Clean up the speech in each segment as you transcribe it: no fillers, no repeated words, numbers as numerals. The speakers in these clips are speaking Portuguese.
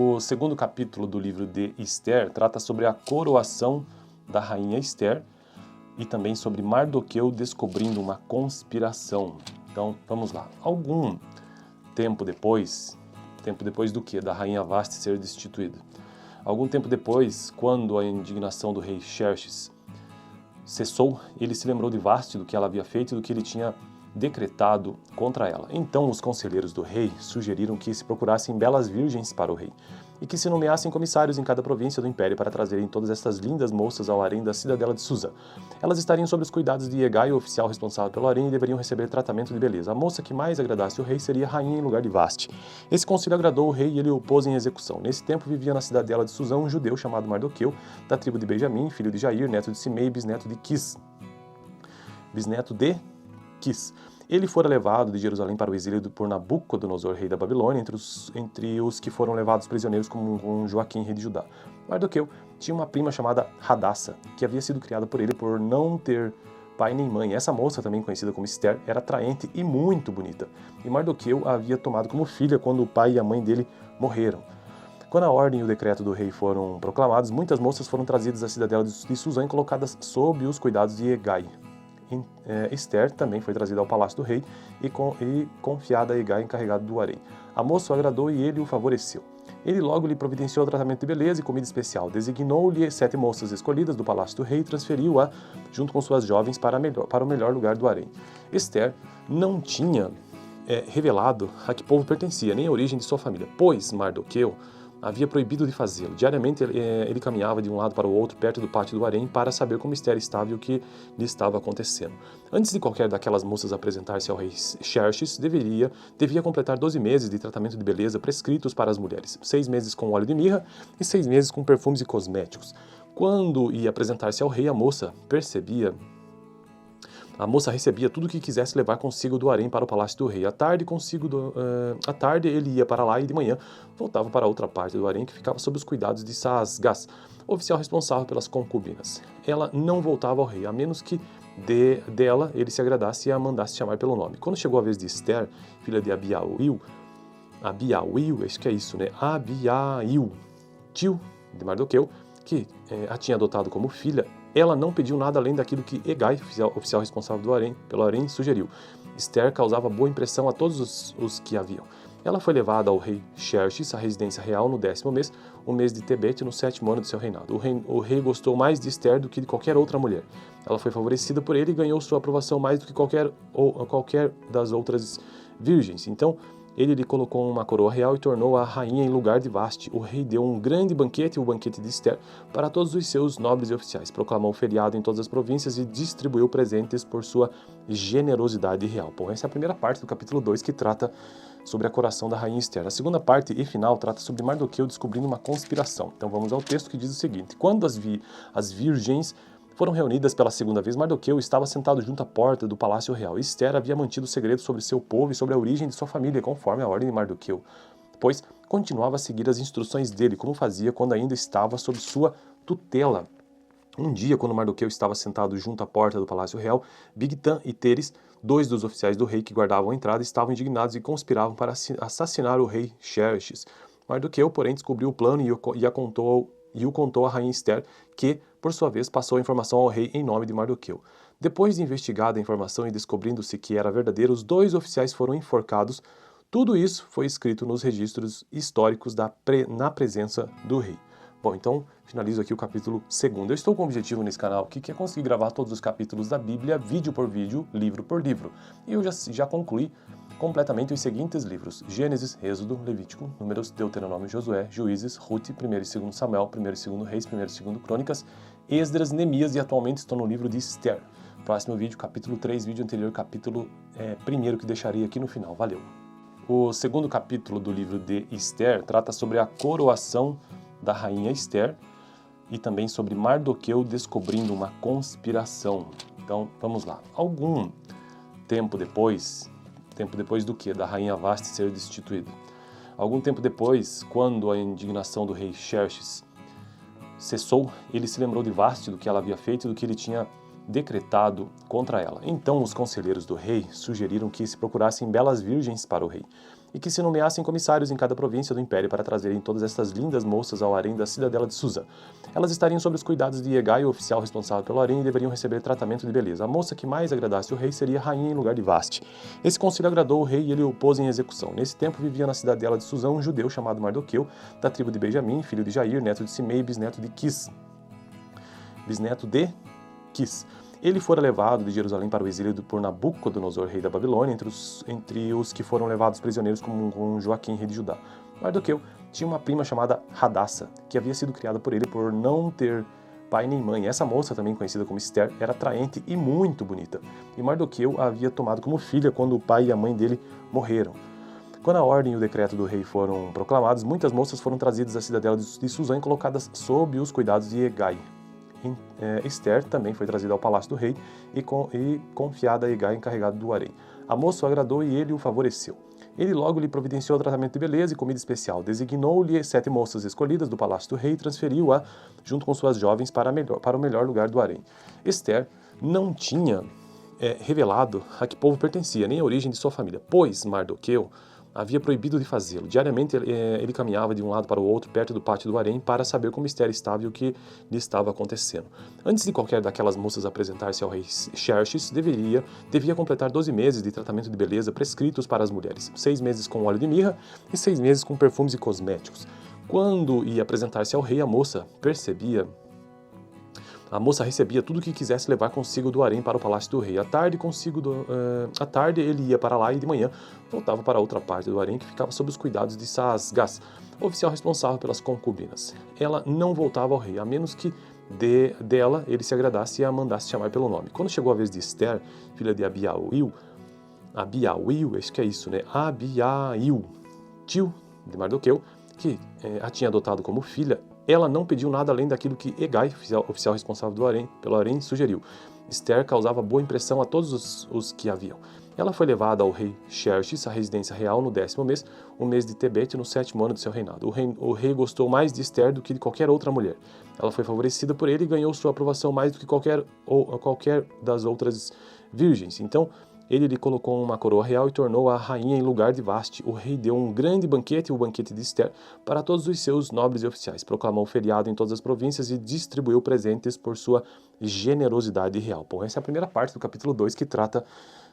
O segundo capítulo do livro de Esther trata sobre a coroação da rainha Esther e também sobre Mardoqueu descobrindo uma conspiração. Então, vamos lá. Algum tempo depois do que? Da rainha Vasti ser destituída. Algum tempo depois, quando a indignação do rei Xerxes cessou, ele se lembrou de Vasti, do que ela havia feito e do que ele tinha decretado contra ela. Então os conselheiros do rei sugeriram que se procurassem belas virgens para o rei e que se nomeassem comissários em cada província do império para trazerem todas estas lindas moças ao harém da cidadela de Suzã. Elas estariam sob os cuidados de Hegai, o oficial responsável pelo harém, e deveriam receber tratamento de beleza. A moça que mais agradasse o rei seria rainha em lugar de Vasti. Esse conselho agradou o rei e ele o pôs em execução. Nesse tempo vivia na cidadela de Suzã um judeu chamado Mardoqueu, da tribo de Benjamim, filho de Jair, neto de Simei, bisneto de Quis. Ele fora levado de Jerusalém para o exílio por Nabucodonosor, rei da Babilônia, entre os que foram levados prisioneiros com Joaquim, rei de Judá. Mardoqueu tinha uma prima chamada Hadassa, que havia sido criada por ele por não ter pai nem mãe. Essa moça, também conhecida como Esther, era atraente e muito bonita. E Mardoqueu a havia tomado como filha quando o pai e a mãe dele morreram. Quando a ordem e o decreto do rei foram proclamados, muitas moças foram trazidas à cidadela de Suzã e colocadas sob os cuidados de Hegai. Esther também foi trazida ao palácio do rei e confiada a Hegai, encarregado do harém. A moça o agradou e ele o favoreceu. Ele logo lhe providenciou tratamento de beleza e comida especial, designou-lhe 7 moças escolhidas do palácio do rei e transferiu-a, junto com suas jovens, para o melhor lugar do harém. Esther não tinha revelado a que povo pertencia, nem a origem de sua família, pois Mardoqueu havia proibido de fazê-lo. Diariamente ele caminhava de um lado para o outro, perto do pátio do harém, para saber como Esther estava e o que lhe estava acontecendo. Antes de qualquer daquelas moças apresentar-se ao rei Xerxes, devia completar 12 meses de tratamento de beleza prescritos para as mulheres, 6 meses com óleo de mirra e 6 meses com perfumes e cosméticos. Quando ia apresentar-se ao rei, a moça recebia tudo o que quisesse levar consigo do harém para o palácio do rei. À tarde ele ia para lá e de manhã voltava para outra parte do harém que ficava sob os cuidados de Saasgás, oficial responsável pelas concubinas. Ela não voltava ao rei, a menos que dela ele se agradasse e a mandasse chamar pelo nome. Quando chegou a vez de Esther, filha de Abiail, acho que é isso, né? Abiail, tio de Mardoqueu, que a tinha adotado como filha, ela não pediu nada além daquilo que Hegai, oficial responsável pelo harém, sugeriu. Esther causava boa impressão a todos os que a viam. Ela foi levada ao rei Xerxes, à residência real, no 10º mês, o mês de Tebete, no 7º ano de seu reinado. O rei gostou mais de Esther do que de qualquer outra mulher. Ela foi favorecida por ele e ganhou sua aprovação mais do que qualquer das outras virgens. Então, ele lhe colocou uma coroa real e tornou-a rainha em lugar de Vasti. O rei deu um grande banquete, o banquete de Esther, para todos os seus nobres e oficiais. Proclamou feriado em todas as províncias e distribuiu presentes por sua generosidade real. Bom, essa é a primeira parte do capítulo 2, que trata sobre a coroação da rainha Esther. A segunda parte e final trata sobre Mardoqueu descobrindo uma conspiração. Então vamos ao texto, que diz o seguinte: quando as virgens foram reunidas pela segunda vez, Mardoqueu estava sentado junto à porta do palácio real. Esther havia mantido o segredo sobre seu povo e sobre a origem de sua família, conforme a ordem de Mardoqueu, pois continuava a seguir as instruções dele, como fazia quando ainda estava sob sua tutela. Um dia, quando Mardoqueu estava sentado junto à porta do palácio real, Bigtan e Teres, 2 dos oficiais do rei que guardavam a entrada, estavam indignados e conspiravam para assassinar o rei Xerxes. Mardoqueu, porém, descobriu o plano e o contou à rainha Esther, que, por sua vez, passou a informação ao rei em nome de Mardoqueu. Depois de investigada a informação e descobrindo-se que era verdadeira, os 2 oficiais foram enforcados. Tudo isso foi escrito nos registros históricos na presença do rei. Bom, então finalizo aqui o capítulo 2. Eu estou com um objetivo nesse canal, que é conseguir gravar todos os capítulos da Bíblia, vídeo por vídeo, livro por livro. E eu já concluí completamente os seguintes livros: Gênesis, Êxodo, Levítico, Números, Deuteronômio, Josué, Juízes, Rute, 1º e 2º Samuel, 1º e 2º Reis, 1º e 2º Crônicas, Esdras, Neemias, e atualmente estou no livro de Esther. Próximo vídeo, capítulo 3, vídeo anterior, capítulo 1º, que deixarei aqui no final. Valeu! O segundo capítulo do livro de Esther trata sobre a coroação da rainha Esther e também sobre Mardoqueu descobrindo uma conspiração. Então, vamos lá. Algum tempo depois do que? Da rainha Vasti ser destituída. Algum tempo depois, quando a indignação do rei Xerxes cessou, ele se lembrou de Vasti, do que ela havia feito e do que ele tinha decretado contra ela. Então os conselheiros do rei sugeriram que se procurassem belas virgens para o rei e que se nomeassem comissários em cada província do império para trazerem todas estas lindas moças ao harém da cidadela de Susa. Elas estariam sob os cuidados de Hegai, o oficial responsável pelo harém, e deveriam receber tratamento de beleza. A moça que mais agradasse o rei seria rainha em lugar de Vasti. Esse conselho agradou o rei e ele o pôs em execução. Nesse tempo vivia na cidadela de Susã um judeu chamado Mardoqueu, da tribo de Benjamim, filho de Jair, neto de Simei, bisneto de Quis. Ele fora levado de Jerusalém para o exílio por Nabucodonosor, rei da Babilônia, entre os que foram levados prisioneiros com Joaquim, rei de Judá. Mardoqueu tinha uma prima chamada Hadassa, que havia sido criada por ele por não ter pai nem mãe. Essa moça, também conhecida como Esther, era atraente e muito bonita. E Mardoqueu a havia tomado como filha quando o pai e a mãe dele morreram. Quando a ordem e o decreto do rei foram proclamados, muitas moças foram trazidas à cidadela de Susã e colocadas sob os cuidados de Hegai. Esther também foi trazida ao palácio do rei e confiada a Hegai, encarregado do harém. A moça o agradou e ele o favoreceu. Ele logo lhe providenciou tratamento de beleza e comida especial. Designou-lhe 7 moças escolhidas do palácio do rei e transferiu-a, junto com suas jovens, para o melhor lugar do harém. Esther não tinha revelado a que povo pertencia, nem a origem de sua família, pois Mardoqueu havia proibido de fazê-lo. Diariamente ele caminhava de um lado para o outro, perto do pátio do harém, para saber como Esther estava e o que lhe estava acontecendo. Antes de qualquer daquelas moças apresentar-se ao rei Xerxes, devia completar 12 meses de tratamento de beleza prescritos para as mulheres, 6 meses com óleo de mirra e 6 meses com perfumes e cosméticos. Quando ia apresentar-se ao rei, a moça recebia tudo o que quisesse levar consigo do harém para o palácio do rei. À tarde ele ia para lá e de manhã voltava para outra parte do harém que ficava sob os cuidados de Saasgás, oficial responsável pelas concubinas. Ela não voltava ao rei, a menos que dela ele se agradasse e a mandasse chamar pelo nome. Quando chegou a vez de Esther, filha de Abiail, acho que é isso, né? Abiail, tio de Mardoqueu, que a tinha adotado como filha, ela não pediu nada além daquilo que Hegai, oficial responsável pelo harém, sugeriu. Esther causava boa impressão a todos os que a viam. Ela foi levada ao rei Xerxes, à residência real, no 10º mês, o mês de Tebete, no 7º ano de seu reinado. O rei gostou mais de Esther do que de qualquer outra mulher. Ela foi favorecida por ele e ganhou sua aprovação mais do que qualquer das outras virgens. Então, ele lhe colocou uma coroa real e tornou-a rainha em lugar de Vasti. O rei deu um grande banquete, o banquete de Esther, para todos os seus nobres e oficiais. Proclamou feriado em todas as províncias e distribuiu presentes por sua generosidade real. Bom, essa é a primeira parte do capítulo 2, que trata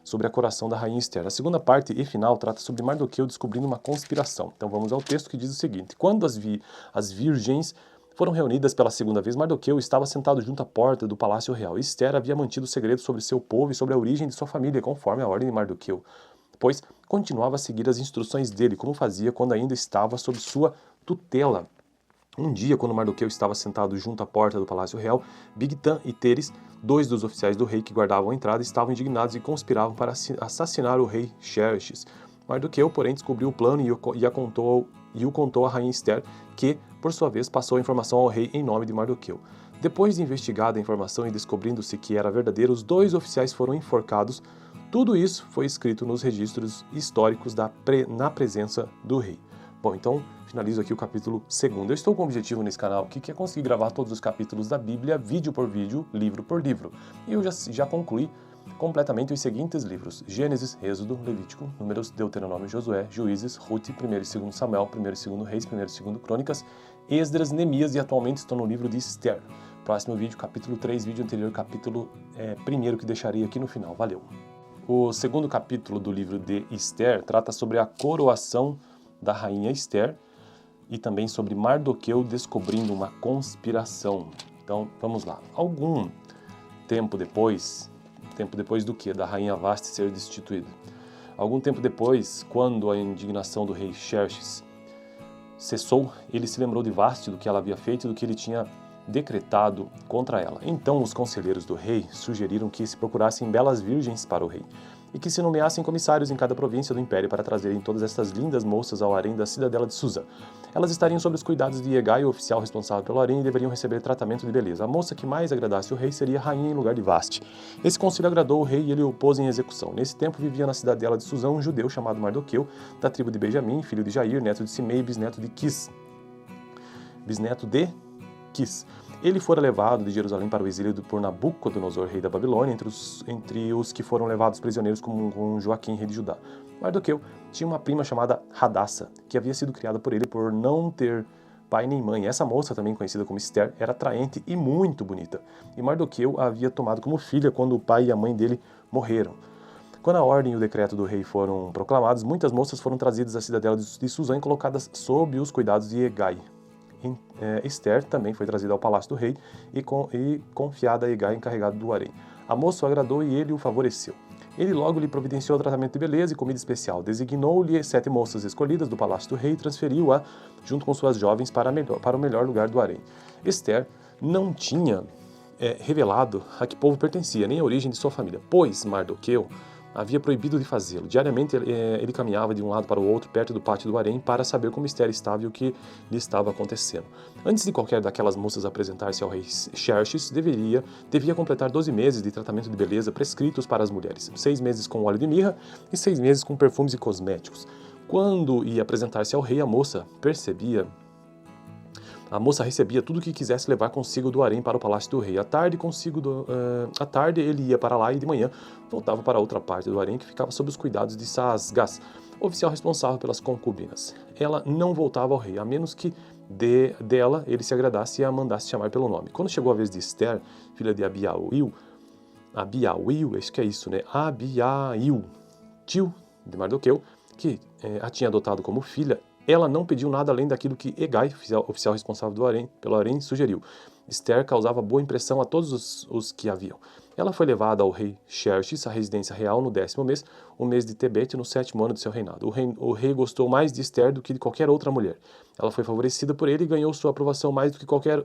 sobre a coroação da rainha Esther. A segunda parte e final trata sobre Mardoqueu descobrindo uma conspiração. Então vamos ao texto que diz o seguinte: quando as virgens foram reunidas pela segunda vez, Mardoqueu estava sentado junto à porta do palácio real. Esther havia mantido o segredo sobre seu povo e sobre a origem de sua família, conforme a ordem de Mardoqueu, pois continuava a seguir as instruções dele, como fazia quando ainda estava sob sua tutela. Um dia, quando Mardoqueu estava sentado junto à porta do palácio real, Bigtan e Teres, 2 dos oficiais do rei que guardavam a entrada, estavam indignados e conspiravam para assassinar o rei Xerxes. Mardoqueu, porém, descobriu o plano e o contou à rainha Esther, que, por sua vez, passou a informação ao rei em nome de Mardoqueu. Depois de investigada a informação e descobrindo-se que era verdadeira, os 2 oficiais foram enforcados. Tudo isso foi escrito nos registros históricos na presença do rei. Bom, então finalizo aqui o capítulo 2. Eu estou com um objetivo nesse canal aqui, que é conseguir gravar todos os capítulos da Bíblia, vídeo por vídeo, livro por livro. E eu já concluí completamente os seguintes livros: Gênesis, Êxodo, Levítico, Números, Deuteronômio, Josué, Juízes, Rute, 1º e 2º Samuel, 1º e 2º Reis, 1º e 2º Crônicas, Esdras, Neemias, e atualmente estou no livro de Esther. Próximo vídeo, capítulo 3, vídeo anterior, capítulo 1º, que deixarei aqui no final. Valeu! O segundo capítulo do livro de Esther trata sobre a coroação da rainha Esther e também sobre Mardoqueu descobrindo uma conspiração. Então, vamos lá. Algum tempo depois do que? Da rainha Vasti ser destituída. Algum tempo depois, quando a indignação do rei Xerxes cessou, ele se lembrou de Vasti, do que ela havia feito e do que ele tinha decretado contra ela. Então os conselheiros do rei sugeriram que se procurassem belas virgens para o rei e que se nomeassem comissários em cada província do império para trazerem todas estas lindas moças ao harém da cidadela de Susa. Elas estariam sob os cuidados de Hegai, o oficial responsável pelo harém, e deveriam receber tratamento de beleza. A moça que mais agradasse o rei seria rainha em lugar de Vasti. Esse conselho agradou o rei e ele o pôs em execução. Nesse tempo vivia na cidadela de Susã um judeu chamado Mardoqueu, da tribo de Benjamim, filho de Jair, neto de Simei, bisneto de Quis. Ele fora levado de Jerusalém para o exílio por Nabucodonosor, rei da Babilônia, entre os que foram levados prisioneiros com Joaquim, rei de Judá. Mardoqueu tinha uma prima chamada Hadassa, que havia sido criada por ele por não ter pai nem mãe. Essa moça, também conhecida como Esther, era atraente e muito bonita, e Mardoqueu a havia tomado como filha quando o pai e a mãe dele morreram. Quando a ordem e o decreto do rei foram proclamados, muitas moças foram trazidas à cidadela de Suzã e colocadas sob os cuidados de Hegai. Esther também foi trazida ao palácio do rei e confiada a Hegai, encarregado do harém. A moça o agradou e ele o favoreceu. Ele logo lhe providenciou tratamento de beleza e comida especial. Designou-lhe 7 moças escolhidas do palácio do rei e transferiu-a, junto com suas jovens, para o melhor lugar do harém. Esther não tinha revelado a que povo pertencia, nem a origem de sua família, pois Mardoqueu havia proibido de fazê-lo. Diariamente ele caminhava de um lado para o outro, perto do pátio do harém, para saber como Esther estava e o que lhe estava acontecendo. Antes de qualquer daquelas moças apresentar-se ao rei Xerxes, devia completar 12 meses de tratamento de beleza prescritos para as mulheres, 6 meses com óleo de mirra e 6 meses com perfumes e cosméticos. Quando ia apresentar-se ao rei, a moça recebia tudo o que quisesse levar consigo do harém para o palácio do rei. À tarde ele ia para lá e de manhã voltava para outra parte do harém que ficava sob os cuidados de Saasgás, oficial responsável pelas concubinas. Ela não voltava ao rei, a menos que dela ele se agradasse e a mandasse chamar pelo nome. Quando chegou a vez de Esther, filha de Abiail, acho que é isso, né? Abiail, tio de Mardoqueu, que a tinha adotado como filha, ela não pediu nada além daquilo que Hegai, oficial responsável pelo harém, sugeriu. Esther causava boa impressão a todos os que a viam. Ela foi levada ao rei Xerxes, à residência real, no 10º mês, o mês de Tebete, no 7º ano de seu reinado. O rei gostou mais de Esther do que de qualquer outra mulher. Ela foi favorecida por ele e ganhou sua aprovação mais do que qualquer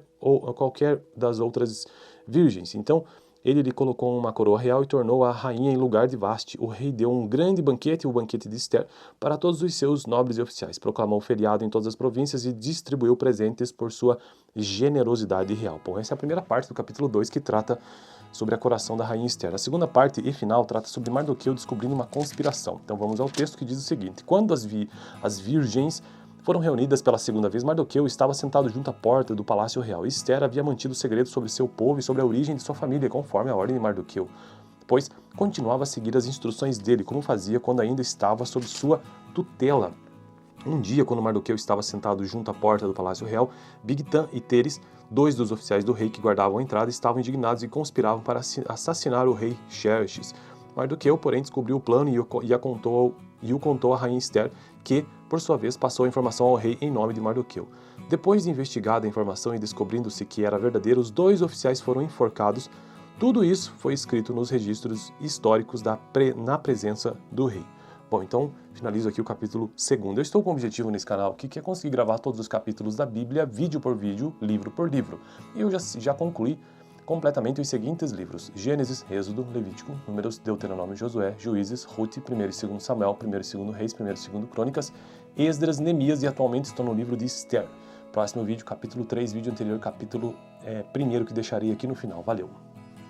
das outras virgens. Então, ele lhe colocou uma coroa real e tornou-a rainha em lugar de Vasti. O rei deu um grande banquete, o banquete de Esther, para todos os seus nobres e oficiais. Proclamou feriado em todas as províncias e distribuiu presentes por sua generosidade real. Bom, essa é a primeira parte do capítulo 2, que trata sobre a coroação da rainha Esther. A segunda parte e final trata sobre Mardoqueu descobrindo uma conspiração. Então vamos ao texto, que diz o seguinte: quando as virgens foram reunidas pela segunda vez, Mardoqueu estava sentado junto à porta do palácio real. Esther havia mantido o segredo sobre seu povo e sobre a origem de sua família, conforme a ordem de Mardoqueu, pois continuava a seguir as instruções dele, como fazia quando ainda estava sob sua tutela. Um dia, quando Mardoqueu estava sentado junto à porta do palácio real, Bigtan e Teres, 2 dos oficiais do rei que guardavam a entrada, estavam indignados e conspiravam para assassinar o rei Xerxes. Mardoqueu, porém, descobriu o plano e o contou à rainha Esther, que, por sua vez, passou a informação ao rei em nome de Mardoqueu. Depois de investigada a informação e descobrindo-se que era verdadeira, os 2 oficiais foram enforcados. Tudo isso foi escrito nos registros históricos na presença do rei. Bom, então finalizo aqui o capítulo 2. Eu estou com um objetivo nesse canal que é conseguir gravar todos os capítulos da Bíblia, vídeo por vídeo, livro por livro. E eu já concluí completamente os seguintes livros: Gênesis, Êxodo, Levítico, Números, Deuteronômio, Josué, Juízes, Rute, 1º e 2º Samuel, 1º e 2º Reis, 1º e 2º Crônicas, Esdras, Neemias, e atualmente estou no livro de Esther. Próximo vídeo, capítulo 3, vídeo anterior, capítulo 1º, que deixarei aqui no final. Valeu!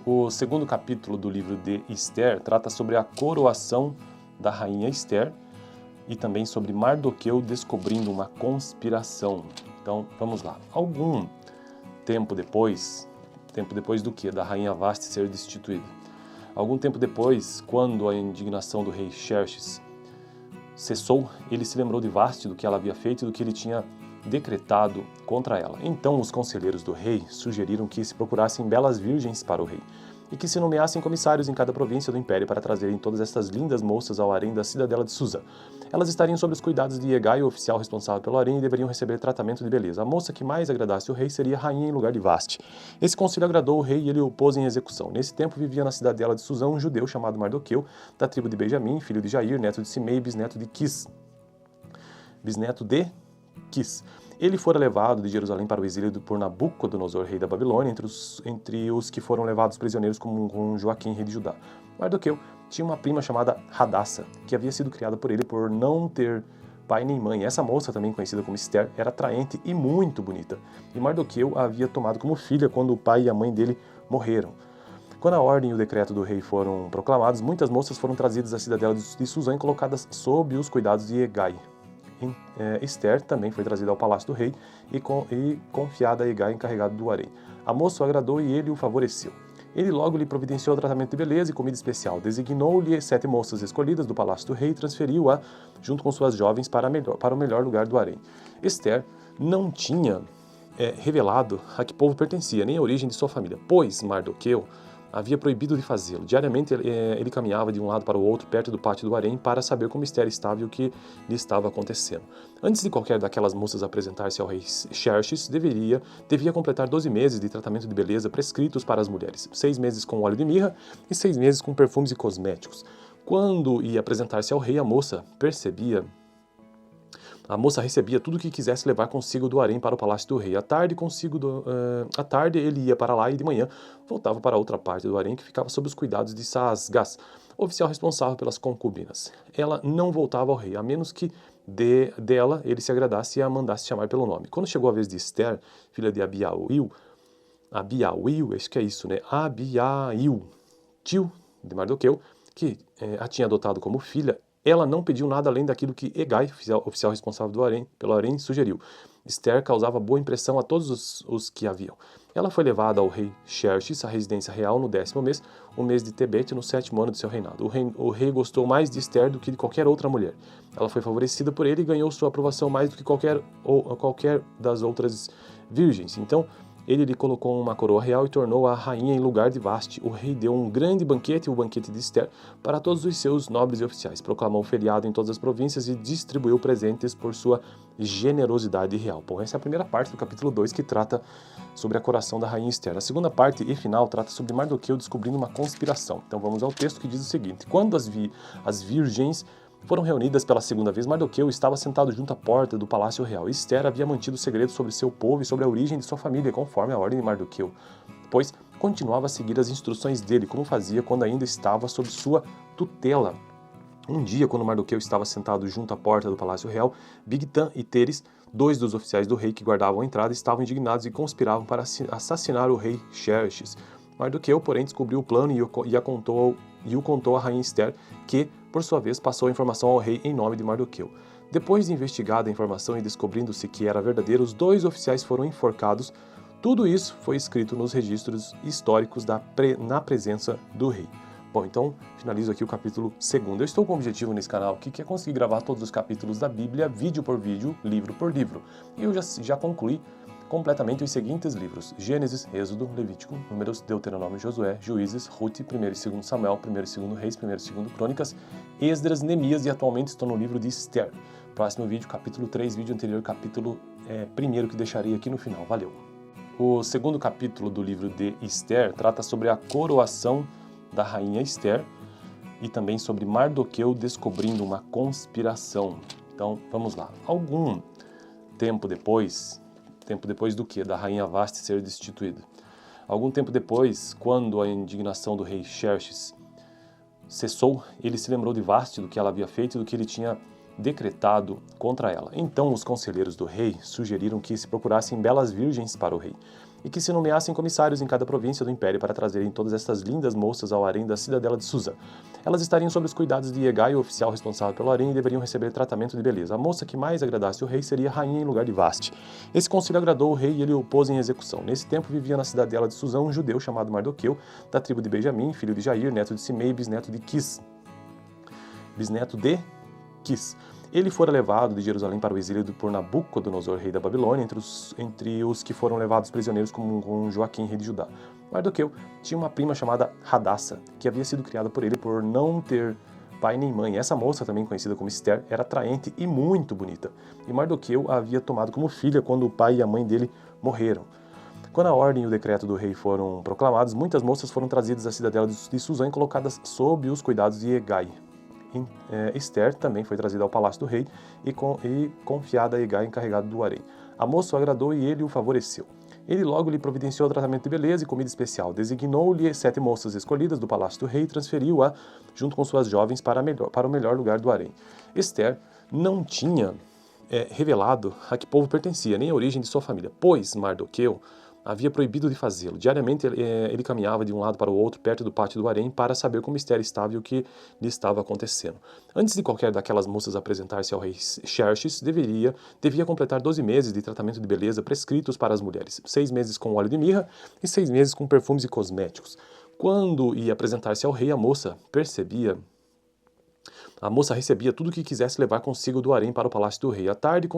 O segundo capítulo do livro de Esther trata sobre a coroação da rainha Esther e também sobre Mardoqueu descobrindo uma conspiração. Então, vamos lá. Algum tempo depois do que? Da rainha Vasti ser destituída. Algum tempo depois, quando a indignação do rei Xerxes cessou, ele se lembrou de Vasti, do que ela havia feito e do que ele tinha decretado contra ela. Então os conselheiros do rei sugeriram que se procurassem belas virgens para o rei e que se nomeassem comissários em cada província do império para trazerem todas estas lindas moças ao harém da cidadela de Suzã. Elas estariam sob os cuidados de Hegai, o oficial responsável pelo harém, e deveriam receber tratamento de beleza. A moça que mais agradasse o rei seria rainha em lugar de Vasti. Esse conselho agradou o rei e ele o pôs em execução. Nesse tempo vivia na cidadela de Suzã um judeu chamado Mardoqueu, da tribo de Benjamim, filho de Jair, neto de Simei, bisneto de Quis. Ele fora levado de Jerusalém para o exílio por Nabucodonosor, rei da Babilônia, entre os que foram levados prisioneiros com Joaquim, rei de Judá. Mardoqueu tinha uma prima chamada Hadassa, que havia sido criada por ele por não ter pai nem mãe. Essa moça, também conhecida como Esther, era atraente e muito bonita, e Mardoqueu a havia tomado como filha quando o pai e a mãe dele morreram. Quando a ordem e o decreto do rei foram proclamados, muitas moças foram trazidas à cidadela de Suzã e colocadas sob os cuidados de Hegai. Esther também foi trazida ao palácio do rei e confiada a Hegai, encarregado do harém. A moça o agradou e ele o favoreceu. Ele logo lhe providenciou tratamento de beleza e comida especial, designou-lhe 7 moças escolhidas do palácio do rei e transferiu-a, junto com suas jovens, para o melhor lugar do harém. Esther não tinha revelado a que povo pertencia, nem a origem de sua família, pois Mardoqueu havia proibido de fazê-lo. Diariamente ele caminhava de um lado para o outro, perto do pátio do harém, para saber como Esther estava e o que lhe estava acontecendo. Antes de qualquer daquelas moças apresentar-se ao rei Xerxes, devia completar 12 meses de tratamento de beleza prescritos para as mulheres, 6 meses com óleo de mirra e 6 meses com perfumes e cosméticos. Quando ia apresentar-se ao rei, a moça recebia tudo o que quisesse levar consigo do harém para o palácio do rei. À tarde ele ia para lá e de manhã voltava para outra parte do harém que ficava sob os cuidados de Saasgás, oficial responsável pelas concubinas. Ela não voltava ao rei, a menos que dela ele se agradasse e a mandasse chamar pelo nome. Quando chegou a vez de Esther, filha de Abiail, acho que é isso, né? Abiail, tio de Mardoqueu, que a tinha adotado como filha, ela não pediu nada além daquilo que Hegai, oficial responsável pelo harém, sugeriu. Esther causava boa impressão a todos os que a viam. Ela foi levada ao rei Xerxes, à residência real, no 10º mês, o mês de Tebete, no 7º ano de seu reinado. O rei gostou mais de Esther do que de qualquer outra mulher. Ela foi favorecida por ele e ganhou sua aprovação mais do que qualquer das outras virgens. Então, ele lhe colocou uma coroa real e tornou-a rainha em lugar de Vasti. O rei deu um grande banquete, o banquete de Esther, para todos os seus nobres e oficiais. Proclamou feriado em todas as províncias e distribuiu presentes por sua generosidade real. Bom, essa é a primeira parte do capítulo 2 que trata sobre a coroação da rainha Esther. A segunda parte e final trata sobre Mardoqueu descobrindo uma conspiração. Então vamos ao texto que diz o seguinte: quando as virgens foram reunidas pela segunda vez, Mardoqueu estava sentado junto à porta do palácio real. Esther havia mantido segredo sobre seu povo e sobre a origem de sua família, conforme a ordem de Mardoqueu, pois continuava a seguir as instruções dele, como fazia quando ainda estava sob sua tutela. Um dia, quando Mardoqueu estava sentado junto à porta do palácio real, Bigtan e Teres, 2 dos oficiais do rei que guardavam a entrada, estavam indignados e conspiravam para assassinar o rei Xerxes. Mardoqueu, porém, descobriu o plano e o contou a rainha Esther, que, por sua vez, passou a informação ao rei em nome de Mardoqueu. Depois de investigada a informação e descobrindo-se que era verdadeiro, os 2 oficiais foram enforcados. Tudo isso foi escrito nos registros históricos na presença do rei. Bom, então finalizo aqui o capítulo 2. Eu estou com um objetivo nesse canal aqui, que é conseguir gravar todos os capítulos da Bíblia, vídeo por vídeo, livro por livro. E eu já concluí completamente os seguintes livros: Gênesis, Êxodo, Levítico, Números, Deuteronômio, Josué, Juízes, Rute, 1º e 2º Samuel, 1º e 2º Reis, 1º e 2º Crônicas, Esdras, Neemias, e atualmente estou no livro de Esther. Próximo vídeo, capítulo 3, vídeo anterior, capítulo 1º, que deixarei aqui no final. Valeu! O segundo capítulo do livro de Esther trata sobre a coroação da rainha Esther e também sobre Mardoqueu descobrindo uma conspiração. Então, vamos lá. Algum tempo depois do que? Da rainha Vasti ser destituída. Algum tempo depois, quando a indignação do rei Xerxes cessou, ele se lembrou de Vasti, do que ela havia feito e do que ele tinha decretado contra ela. Então os conselheiros do rei sugeriram que se procurassem belas virgens para o rei e que se nomeassem comissários em cada província do império para trazerem todas estas lindas moças ao harém da cidadela de Susa. Elas estariam sob os cuidados de Hegai, o oficial responsável pelo harém, e deveriam receber tratamento de beleza. A moça que mais agradasse o rei seria rainha em lugar de Vasti. Esse conselho agradou o rei e ele o pôs em execução. Nesse tempo vivia na cidadela de Susã um judeu chamado Mardoqueu, da tribo de Benjamim, filho de Jair, neto de Simei, bisneto de Quis. Ele fora levado de Jerusalém para o exílio por Nabucodonosor, rei da Babilônia, entre os que foram levados prisioneiros com Joaquim, rei de Judá. Mardoqueu tinha uma prima chamada Hadassa, que havia sido criada por ele por não ter pai nem mãe. Essa moça, também conhecida como Esther, era atraente e muito bonita, e Mardoqueu a havia tomado como filha quando o pai e a mãe dele morreram. Quando a ordem e o decreto do rei foram proclamados, muitas moças foram trazidas à cidadela de Susã e colocadas sob os cuidados de Hegai. Esther também foi trazida ao palácio do rei e confiada a Hegai, encarregado do harém. A moça o agradou e ele o favoreceu. Ele logo lhe providenciou tratamento de beleza e comida especial, designou-lhe 7 moças escolhidas do palácio do rei e transferiu-a, junto com suas jovens, para o melhor lugar do harém. Esther não tinha revelado a que povo pertencia, nem a origem de sua família, pois Mardoqueu havia proibido de fazê-lo. Diariamente ele caminhava de um lado para o outro, perto do pátio do harém, para saber como Esther estava e o que lhe estava acontecendo. Antes de qualquer daquelas moças apresentar-se ao rei Xerxes, devia completar 12 meses de tratamento de beleza prescritos para as mulheres, 6 meses com óleo de mirra e 6 meses com perfumes e cosméticos. Quando ia apresentar-se ao rei, a moça recebia tudo o que quisesse levar consigo do harém para o palácio do rei. À tarde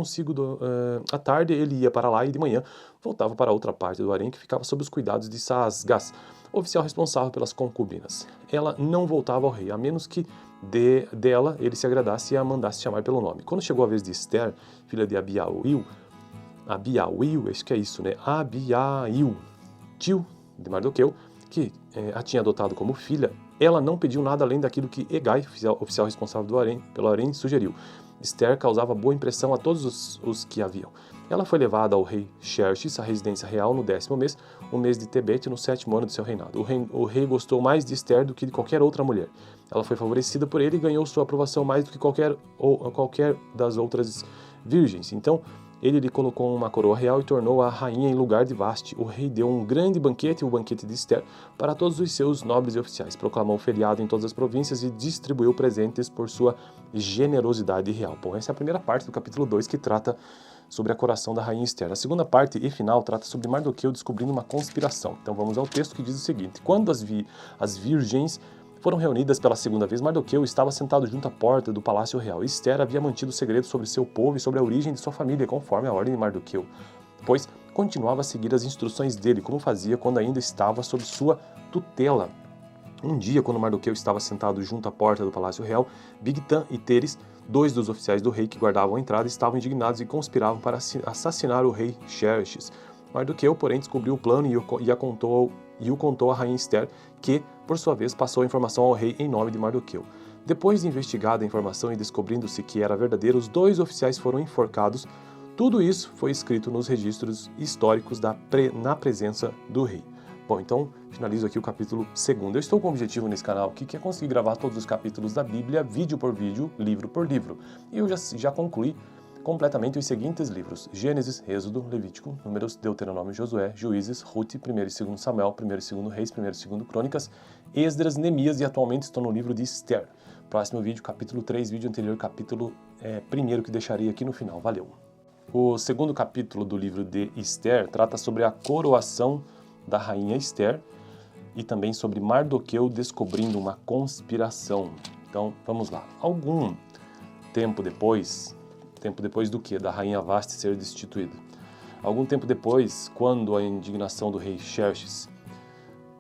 ele ia para lá e de manhã voltava para outra parte do harém que ficava sob os cuidados de Saasgás, oficial responsável pelas concubinas. Ela não voltava ao rei, a menos que dela ele se agradasse e a mandasse chamar pelo nome. Quando chegou a vez de Esther, filha de Abiail, acho que é isso, né? Abiail, tio de Mardoqueu, que a tinha adotado como filha, ela não pediu nada além daquilo que Hegai, oficial responsável pelo harém, sugeriu. Esther causava boa impressão a todos os que a viam. Ela foi levada ao rei Xerxes, à residência real, no 10º mês, o mês de Tebete, no 7º ano de seu reinado. O rei gostou mais de Esther do que de qualquer outra mulher. Ela foi favorecida por ele e ganhou sua aprovação mais do que qualquer das outras virgens. Então, ele lhe colocou uma coroa real e tornou-a rainha em lugar de Vasti. O rei deu um grande banquete, o banquete de Esther, para todos os seus nobres e oficiais. Proclamou feriado em todas as províncias e distribuiu presentes por sua generosidade real. Bom, essa é a primeira parte do capítulo 2 que trata sobre a coroação da rainha Esther. A segunda parte e final trata sobre Mardoqueu descobrindo uma conspiração. Então vamos ao texto que diz o seguinte: quando as virgens foram reunidas pela segunda vez, Mardoqueu estava sentado junto à porta do palácio real. Esther havia mantido o segredo sobre seu povo e sobre a origem de sua família, conforme a ordem de Mardoqueu, pois continuava a seguir as instruções dele, como fazia quando ainda estava sob sua tutela. Um dia, quando Mardoqueu estava sentado junto à porta do palácio real, Bigtan e Teres, dois dos oficiais do rei que guardavam a entrada, estavam indignados e conspiravam para assassinar o rei Xerxes. Mardoqueu, porém, descobriu o plano e o contou à rainha Esther, que, por sua vez, passou a informação ao rei em nome de Mardoqueu. Depois de investigada a informação e descobrindo-se que era verdadeira, os dois oficiais foram enforcados. Tudo isso foi escrito nos registros históricos na presença do rei. Bom, então finalizo aqui o capítulo 2. Eu estou com um objetivo nesse canal aqui, que é conseguir gravar todos os capítulos da Bíblia, vídeo por vídeo, livro por livro. E eu já concluí completamente os seguintes livros: Gênesis, Êxodo, Levítico, Números, Deuteronômio, Josué, Juízes, Rute, 1º e 2º Samuel, 1º e 2º Reis, 1º e 2º Crônicas, Esdras, Neemias e atualmente estou no livro de Esther. Próximo vídeo, capítulo 3, vídeo anterior, capítulo 1º que deixarei aqui no final. Valeu! O segundo capítulo do livro de Esther trata sobre a coroação da rainha Esther e também sobre Mardoqueu descobrindo uma conspiração. Então, vamos lá. Algum tempo depois do que? Da rainha Vasti ser destituída. Algum tempo depois, quando a indignação do rei Xerxes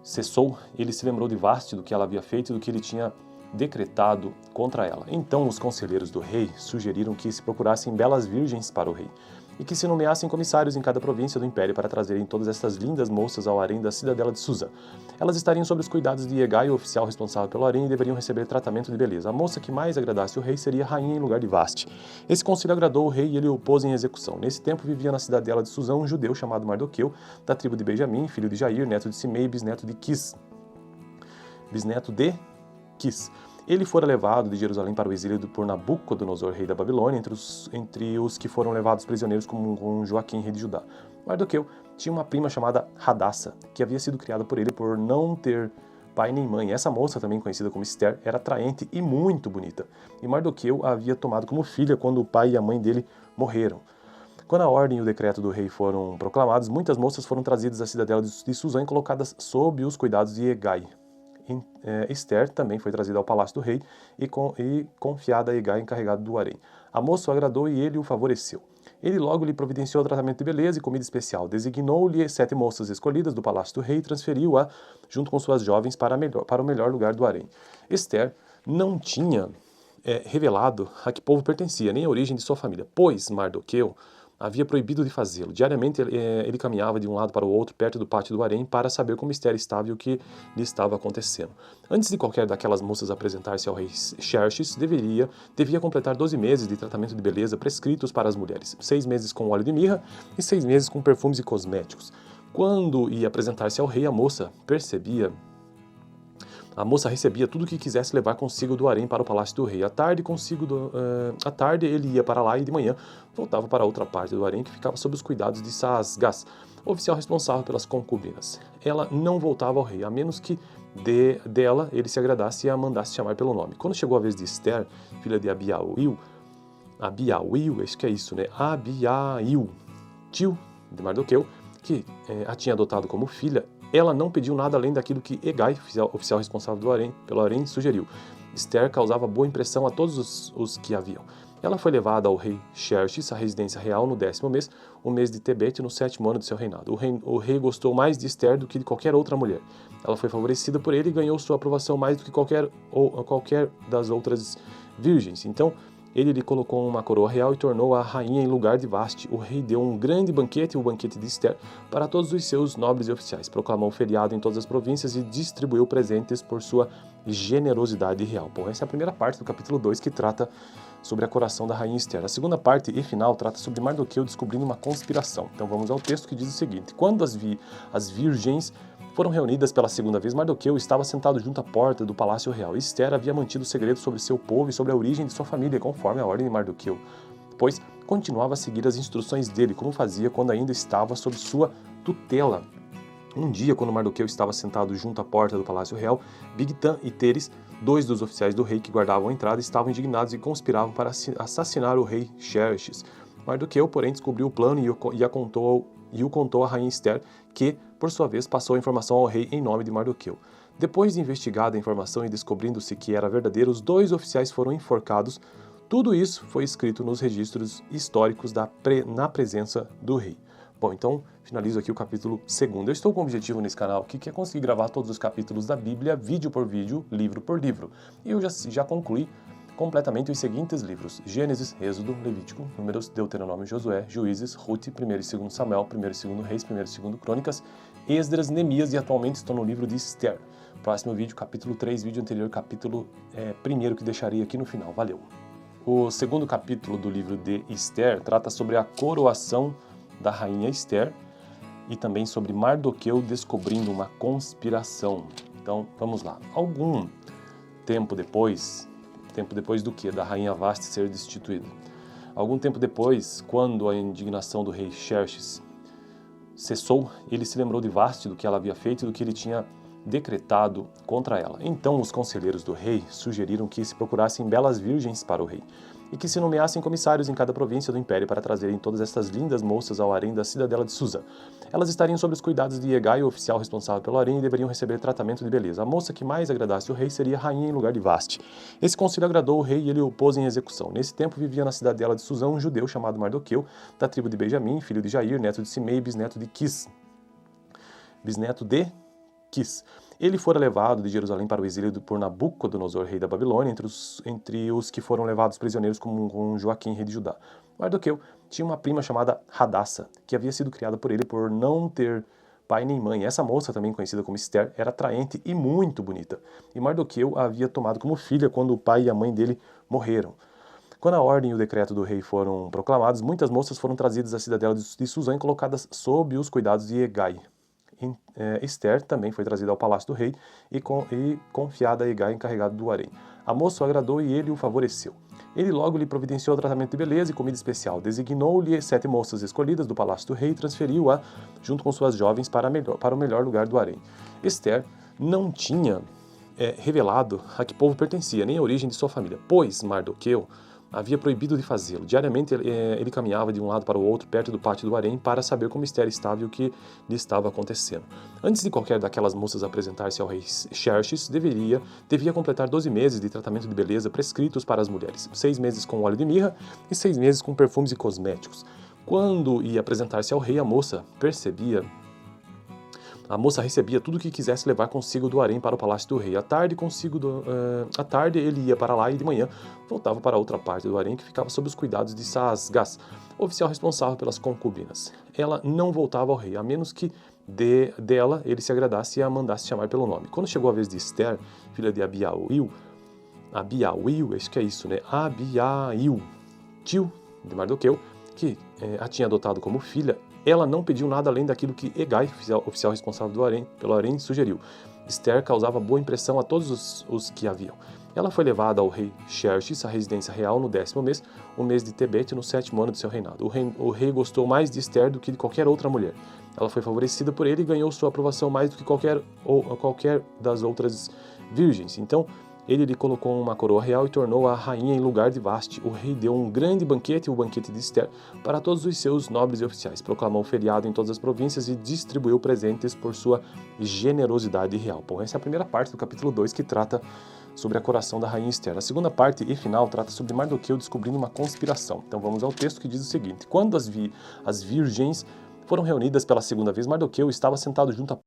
cessou, ele se lembrou de Vasti, do que ela havia feito e do que ele tinha decretado contra ela. Então os conselheiros do rei sugeriram que se procurassem belas virgens para o rei e que se nomeassem comissários em cada província do império para trazerem todas essas lindas moças ao harém da cidadela de Susa. Elas estariam sob os cuidados de Hegai, o oficial responsável pelo harém, e deveriam receber tratamento de beleza. A moça que mais agradasse o rei seria rainha em lugar de Vasti. Esse conselho agradou o rei e ele o pôs em execução. Nesse tempo vivia na cidadela de Susã um judeu chamado Mardoqueu, da tribo de Benjamim, filho de Jair, neto de Simei, bisneto de Quis. Ele fora levado de Jerusalém para o exílio por Nabucodonosor, rei da Babilônia, entre os que foram levados prisioneiros com Joaquim, rei de Judá. Mardoqueu tinha uma prima chamada Hadassa, que havia sido criada por ele por não ter pai nem mãe. Essa moça, também conhecida como Esther, era atraente e muito bonita. E Mardoqueu a havia tomado como filha quando o pai e a mãe dele morreram. Quando a ordem e o decreto do rei foram proclamados, muitas moças foram trazidas à cidadela de Susã e colocadas sob os cuidados de Hegai. Esther também foi trazida ao palácio do rei e confiada a Hegai, encarregado do harém. A moça o agradou e ele o favoreceu. Ele logo lhe providenciou tratamento de beleza e comida especial. Designou-lhe 7 moças escolhidas do palácio do rei e transferiu-a, junto com suas jovens, para o melhor lugar do harém. Esther não tinha revelado a que povo pertencia, nem a origem de sua família, pois Mardoqueu havia proibido de fazê-lo. Diariamente ele caminhava de um lado para o outro, perto do pátio do harém, para saber como Esther estava e o que lhe estava acontecendo. Antes de qualquer daquelas moças apresentar-se ao rei Xerxes, devia completar 12 meses de tratamento de beleza prescritos para as mulheres, 6 meses com óleo de mirra e 6 meses com perfumes e cosméticos. Quando ia apresentar-se ao rei, a moça recebia tudo o que quisesse levar consigo do harém para o palácio do rei. À tarde ele ia para lá e de manhã voltava para outra parte do harém que ficava sob os cuidados de Saasgás, oficial responsável pelas concubinas. Ela não voltava ao rei, a menos que dela ele se agradasse e a mandasse chamar pelo nome. Quando chegou a vez de Esther, filha de Abiail, acho que é isso, né? Abiail, tio de Mardoqueu, que a tinha adotado como filha, Ela não pediu nada além daquilo que Hegai, oficial responsável pelo harém, sugeriu. Esther causava boa impressão a todos os que a viam. Ela foi levada ao rei Xerxes, à residência real, no 10º mês, o mês de Tebete, no 7º ano de seu reinado. O rei gostou mais de Esther do que de qualquer outra mulher. Ela foi favorecida por ele e ganhou sua aprovação mais do que qualquer das outras virgens. Então, ele lhe colocou uma coroa real e tornou-a rainha em lugar de Vasti. O rei deu um grande banquete, o banquete de Esther, para todos os seus nobres e oficiais. Proclamou feriado em todas as províncias e distribuiu presentes por sua generosidade real. Bom, essa é a primeira parte do capítulo 2, que trata sobre a coroação da rainha Esther. A segunda parte e final trata sobre Mardoqueu descobrindo uma conspiração. Então vamos ao texto, que diz o seguinte: quando as virgens foram reunidas pela segunda vez, Mardoqueu estava sentado junto à porta do palácio real. Esther havia mantido o segredo sobre seu povo e sobre a origem de sua família, conforme a ordem de Mardoqueu, pois continuava a seguir as instruções dele, como fazia quando ainda estava sob sua tutela. Um dia, quando Mardoqueu estava sentado junto à porta do palácio real, Bigtan e Teres, dois dos oficiais do rei que guardavam a entrada, estavam indignados e conspiravam para assassinar o rei Xerxes. Mardoqueu, porém, descobriu o plano e o contou à rainha Esther, que, por sua vez, passou a informação ao rei em nome de Mardoqueu. Depois de investigada a informação e descobrindo-se que era verdadeira, os dois oficiais foram enforcados. Tudo isso foi escrito nos registros históricos na presença do rei. Bom, então finalizo aqui o capítulo 2. Eu estou com um objetivo nesse canal aqui, que é conseguir gravar todos os capítulos da Bíblia, vídeo por vídeo, livro por livro. E eu já concluí completamente os seguintes livros: Gênesis, Êxodo, Levítico, Números, Deuteronômio, Josué, Juízes, Rute, 1º e 2º Samuel, 1º e 2º Reis, 1º e 2º Crônicas, Esdras, Neemias, e atualmente estou no livro de Esther. Próximo vídeo, capítulo 3, vídeo anterior, capítulo 1º, que deixarei aqui no final. Valeu! O segundo capítulo do livro de Esther trata sobre a coroação da rainha Esther e também sobre Mardoqueu descobrindo uma conspiração. Então, vamos lá. Algum tempo depois do que? Da rainha Vasti ser destituída. Algum tempo depois, quando a indignação do rei Xerxes cessou, ele se lembrou de Vasti, do que ela havia feito e do que ele tinha decretado contra ela. Então os conselheiros do rei sugeriram que se procurassem belas virgens para o rei e que se nomeassem comissários em cada província do império para trazerem todas estas lindas moças ao harém da cidadela de Suzã. Elas estariam sob os cuidados de Hegai, o oficial responsável pelo harém, e deveriam receber tratamento de beleza. A moça que mais agradasse o rei seria rainha em lugar de Vasti. Esse conselho agradou o rei e ele o pôs em execução. Nesse tempo vivia na cidadela de Suzã um judeu chamado Mardoqueu, da tribo de Benjamim, filho de Jair, neto de Simei, bisneto de Quis. Ele fora levado de Jerusalém para o exílio por Nabucodonosor, rei da Babilônia, entre os que foram levados prisioneiros com Joaquim, rei de Judá. Mardoqueu tinha uma prima chamada Hadassa, que havia sido criada por ele por não ter pai nem mãe. Essa moça, também conhecida como Esther, era atraente e muito bonita. E Mardoqueu a havia tomado como filha quando o pai e a mãe dele morreram. Quando a ordem e o decreto do rei foram proclamados, muitas moças foram trazidas à cidadela de Suzã e colocadas sob os cuidados de Hegai. Esther também foi trazida ao palácio do rei e confiada a Hegai, encarregado do harém. A moça o agradou e ele o favoreceu. Ele logo lhe providenciou tratamento de beleza e comida especial. Designou-lhe 7 moças escolhidas do palácio do rei e transferiu-a, junto com suas jovens, para o melhor lugar do harém. Esther não tinha revelado a que povo pertencia, nem a origem de sua família, pois Mardoqueu havia proibido de fazê-lo. Diariamente ele caminhava de um lado para o outro, perto do pátio do harém, para saber como Esther estava e o que lhe estava acontecendo. Antes de qualquer daquelas moças apresentar-se ao rei Xerxes, devia completar 12 meses de tratamento de beleza prescritos para as mulheres, 6 meses com óleo de mirra e 6 meses com perfumes e cosméticos. Quando ia apresentar-se ao rei, a moça recebia tudo o que quisesse levar consigo do harém para o palácio do rei. À tarde ele ia para lá e de manhã voltava para outra parte do harém que ficava sob os cuidados de Saasgás, oficial responsável pelas concubinas. Ela não voltava ao rei, a menos que dela ele se agradasse e a mandasse chamar pelo nome. Quando chegou a vez de Esther, filha de Abiail, acho que é isso, né? Abiail, tio de Mardoqueu, que a tinha adotado como filha, ela não pediu nada além daquilo que Hegai, oficial responsável pelo harém, sugeriu. Esther causava boa impressão a todos os que a viam. Ela foi levada ao rei Xerxes, à residência real, no 10º mês, o mês de Tebete, no 7º ano de seu reinado. O rei gostou mais de Esther do que de qualquer outra mulher. Ela foi favorecida por ele e ganhou sua aprovação mais do que qualquer das outras virgens. Então, Ele lhe colocou uma coroa real e tornou-a rainha em lugar de Vasti. O rei deu um grande banquete, o banquete de Ester, para todos os seus nobres e oficiais. Proclamou feriado em todas as províncias e distribuiu presentes por sua generosidade real. Bom, essa é a primeira parte do capítulo 2 que trata sobre a coroação da rainha Ester. A segunda parte e final trata sobre Mardoqueu descobrindo uma conspiração. Então vamos ao texto que diz o seguinte: quando as virgens foram reunidas pela segunda vez, Mardoqueu estava sentado junto à